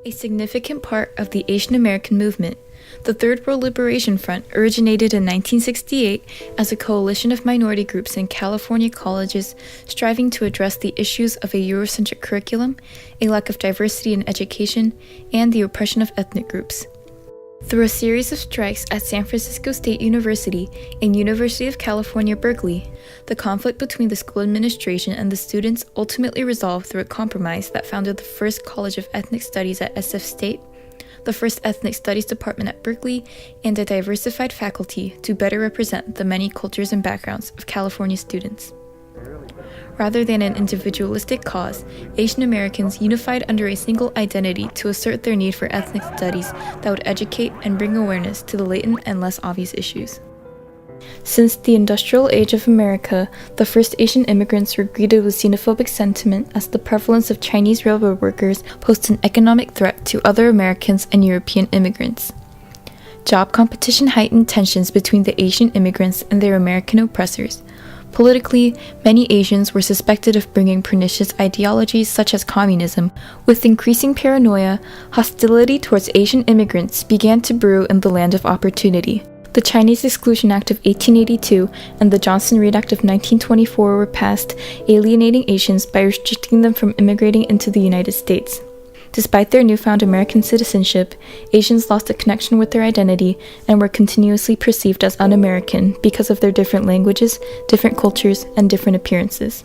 A significant part of the Asian American movement, the Third World Liberation Front originated in 1968 as a coalition of minority groups in California colleges striving to address the issues of a Eurocentric curriculum, a lack of diversity in education, and the oppression of ethnic groups. Through a series of strikes at San Francisco State University and University of California, Berkeley, the conflict between the school administration and the students ultimately resolved through a compromise that founded the first College of Ethnic Studies at SF State, the first Ethnic Studies department at Berkeley, and a diversified faculty to better represent the many cultures and backgrounds of California students. Rather than an individualistic cause, Asian Americans unified under a single identity to assert their need for ethnic studies that would educate and bring awareness to the latent and less obvious issues. Since the industrial age of America, the first Asian immigrants were greeted with xenophobic sentiment as the prevalence of Chinese railroad workers posed an economic threat to other Americans and European immigrants. Job competition heightened tensions between the Asian immigrants and their American oppressors. Politically, many Asians were suspected of bringing pernicious ideologies such as communism. With increasing paranoia, hostility towards Asian immigrants began to brew in the land of opportunity. The Chinese Exclusion Act of 1882 and the Johnson-Reed Act of 1924 were passed, alienating Asians by restricting them from immigrating into the United States. Despite their newfound American citizenship, Asians lost a connection with their identity and were continuously perceived as un-American because of their different languages, different cultures, and different appearances.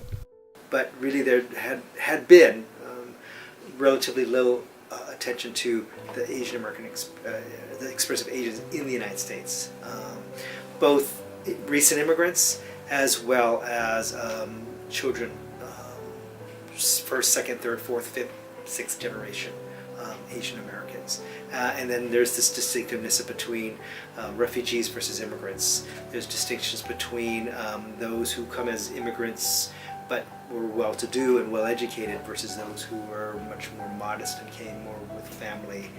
But really there had been relatively little attention to the Asian American, the experience of Asians in the United States. Both recent immigrants as well as children, first, second, third, fourth, fifth, sixth generation Asian Americans. And then there's this distinctiveness between refugees versus immigrants. There's distinctions between those who come as immigrants but were well-to-do and well-educated versus those who were much more modest and came more with family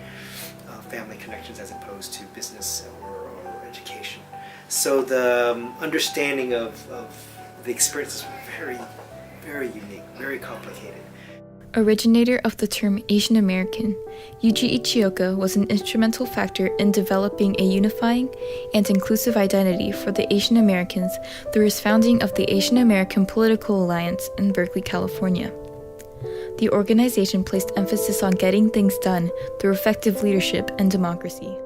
connections as opposed to business or education. So the understanding of the experience is very, very unique, very complicated. Originator of the term Asian American, Yuji Ichioka was an instrumental factor in developing a unifying and inclusive identity for the Asian Americans through his founding of the Asian American Political Alliance in Berkeley, California. The organization placed emphasis on getting things done through effective leadership and democracy.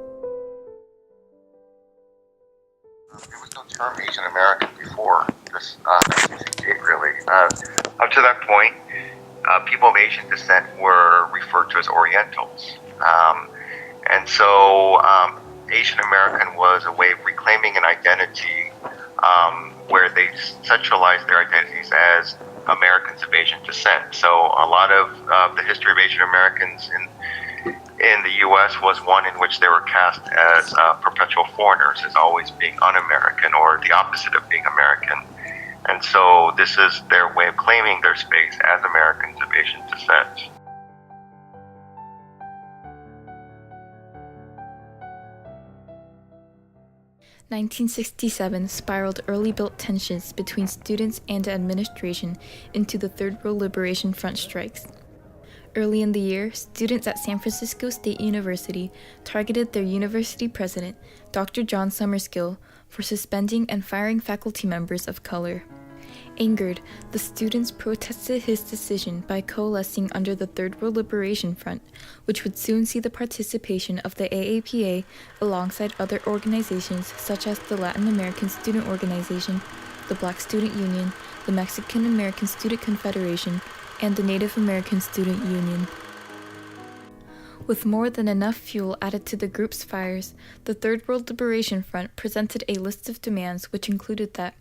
There was no term Asian American before this 1968, really. Up to that point, people of Asian descent were referred to as Orientals. And so Asian American was a way of reclaiming an identity where they centralized their identities as Americans of Asian descent. So a lot of the history of Asian Americans in the U.S. was one in which they were cast as perpetual foreigners, as always being un-American or the opposite of being American. And so this is their way of claiming their space as Americans of Asian descent. "1967 spiraled early-built tensions between students and administration into the Third World Liberation Front strikes. Early in the year, students at San Francisco State University targeted their university president, Dr. John Summerskill, for suspending and firing faculty members of color. Angered, the students protested his decision by coalescing under the Third World Liberation Front, which would soon see the participation of the AAPA alongside other organizations such as the Latin American Student Organization, the Black Student Union, the Mexican American Student Confederation, and the Native American Student Union. With more than enough fuel added to the group's fires, the Third World Liberation Front presented a list of demands which included that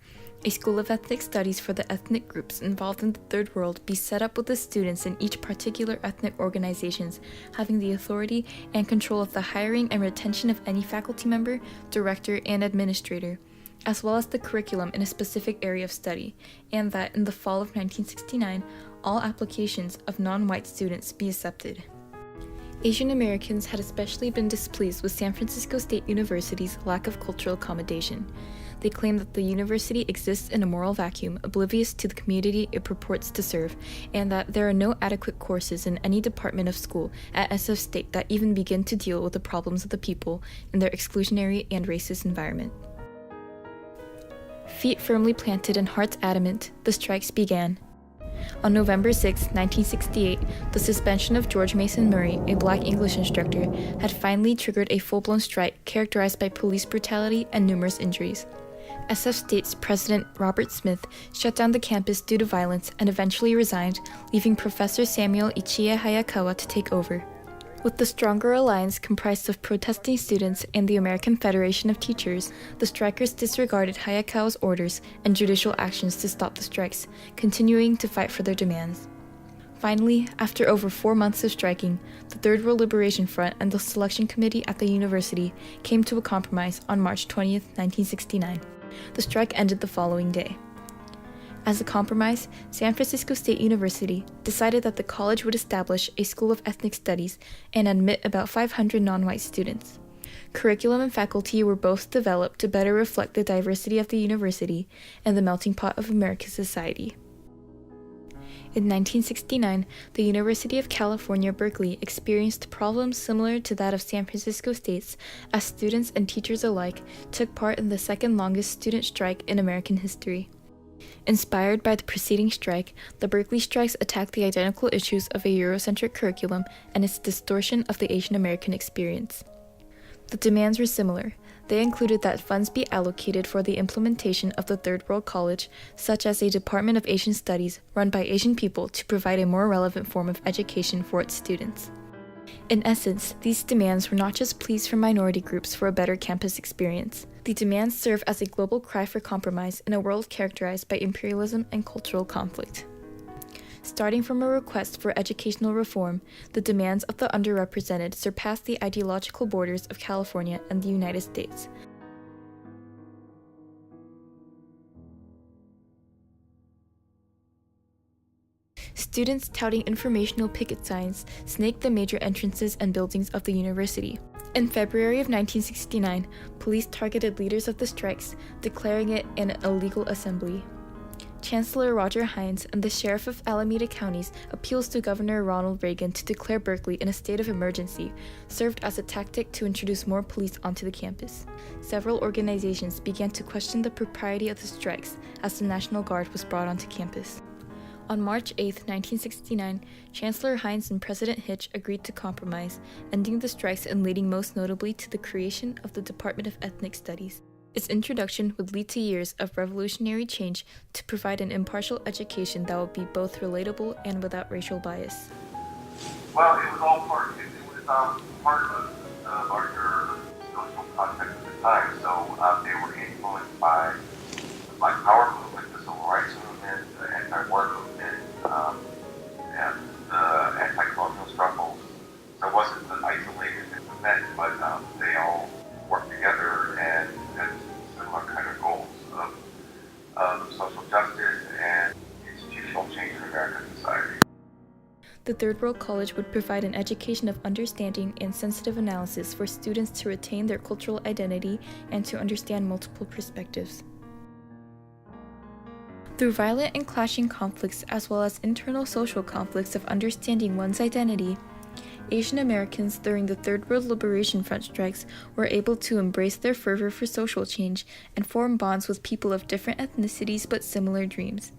a School of Ethnic Studies for the ethnic groups involved in the Third World be set up with the students in each particular ethnic organizations having the authority and control of the hiring and retention of any faculty member, director, and administrator, as well as the curriculum in a specific area of study, and that in the fall of 1969, all applications of non-white students be accepted. Asian Americans had especially been displeased with San Francisco State University's lack of cultural accommodation. They claim that the university exists in a moral vacuum, oblivious to the community it purports to serve, and that there are no adequate courses in any department of school at SF State that even begin to deal with the problems of the people in their exclusionary and racist environment. Feet firmly planted and hearts adamant, the strikes began. On November 6, 1968, the suspension of George Mason Murray, a black English instructor, had finally triggered a full-blown strike characterized by police brutality and numerous injuries. SF State's President Robert Smith shut down the campus due to violence and eventually resigned, leaving Professor Samuel Ichie Hayakawa to take over. With the stronger alliance comprised of protesting students and the American Federation of Teachers, the strikers disregarded Hayakawa's orders and judicial actions to stop the strikes, continuing to fight for their demands. Finally, after over 4 months of striking, the Third World Liberation Front and the selection committee at the university came to a compromise on March 20, 1969. The strike ended the following day. As a compromise, San Francisco State University decided that the college would establish a School of Ethnic Studies and admit about 500 non-white students. Curriculum and faculty were both developed to better reflect the diversity of the university and the melting pot of American society. In 1969, the University of California, Berkeley experienced problems similar to that of San Francisco State's, as students and teachers alike took part in the second longest student strike in American history. Inspired by the preceding strike, the Berkeley strikes attacked the identical issues of a Eurocentric curriculum and its distortion of the Asian American experience. The demands were similar. They included that funds be allocated for the implementation of the Third World College, such as a Department of Asian Studies run by Asian people to provide a more relevant form of education for its students. In essence, these demands were not just pleas from minority groups for a better campus experience. The demands serve as a global cry for compromise in a world characterized by imperialism and cultural conflict. Starting from a request for educational reform, the demands of the underrepresented surpassed the ideological borders of California and the United States. Students touting informational picket signs snaked the major entrances and buildings of the university. In February of 1969, police targeted leaders of the strikes, declaring it an illegal assembly. Chancellor Roger Hines and the Sheriff of Alameda County's appeals to Governor Ronald Reagan to declare Berkeley in a state of emergency served as a tactic to introduce more police onto the campus. Several organizations began to question the propriety of the strikes as the National Guard was brought onto campus. On March 8, 1969, Chancellor Hines and President Hitch agreed to compromise, ending the strikes and leading most notably to the creation of the Department of Ethnic Studies. Its introduction would lead to years of revolutionary change to provide an impartial education that would be both relatable and without racial bias. Well, it was all part. It was part of the larger social context at the time. So they were influenced by the Black Power movement, the Civil Rights movement, the anti-war movement, and the anti-colonial struggles. So it wasn't an isolated event, but they all worked together and had similar kind of goals of social justice and institutional change in American society. The Third World College would provide an education of understanding and sensitive analysis for students to retain their cultural identity and to understand multiple perspectives. Through violent and clashing conflicts, as well as internal social conflicts of understanding one's identity, Asian Americans during the Third World Liberation Front strikes were able to embrace their fervor for social change and form bonds with people of different ethnicities but similar dreams.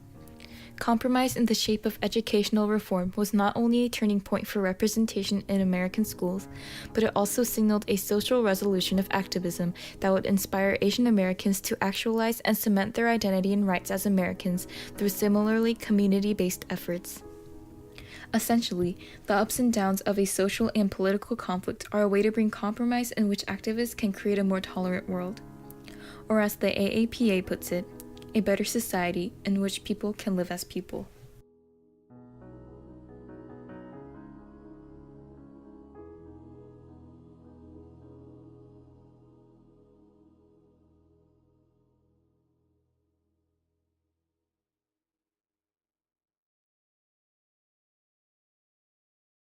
Compromise in the shape of educational reform was not only a turning point for representation in American schools, but it also signaled a social resolution of activism that would inspire Asian Americans to actualize and cement their identity and rights as Americans through similarly community-based efforts. Essentially, the ups and downs of a social and political conflict are a way to bring compromise in which activists can create a more tolerant world. Or as the AAPA puts it, a better society in which people can live as people.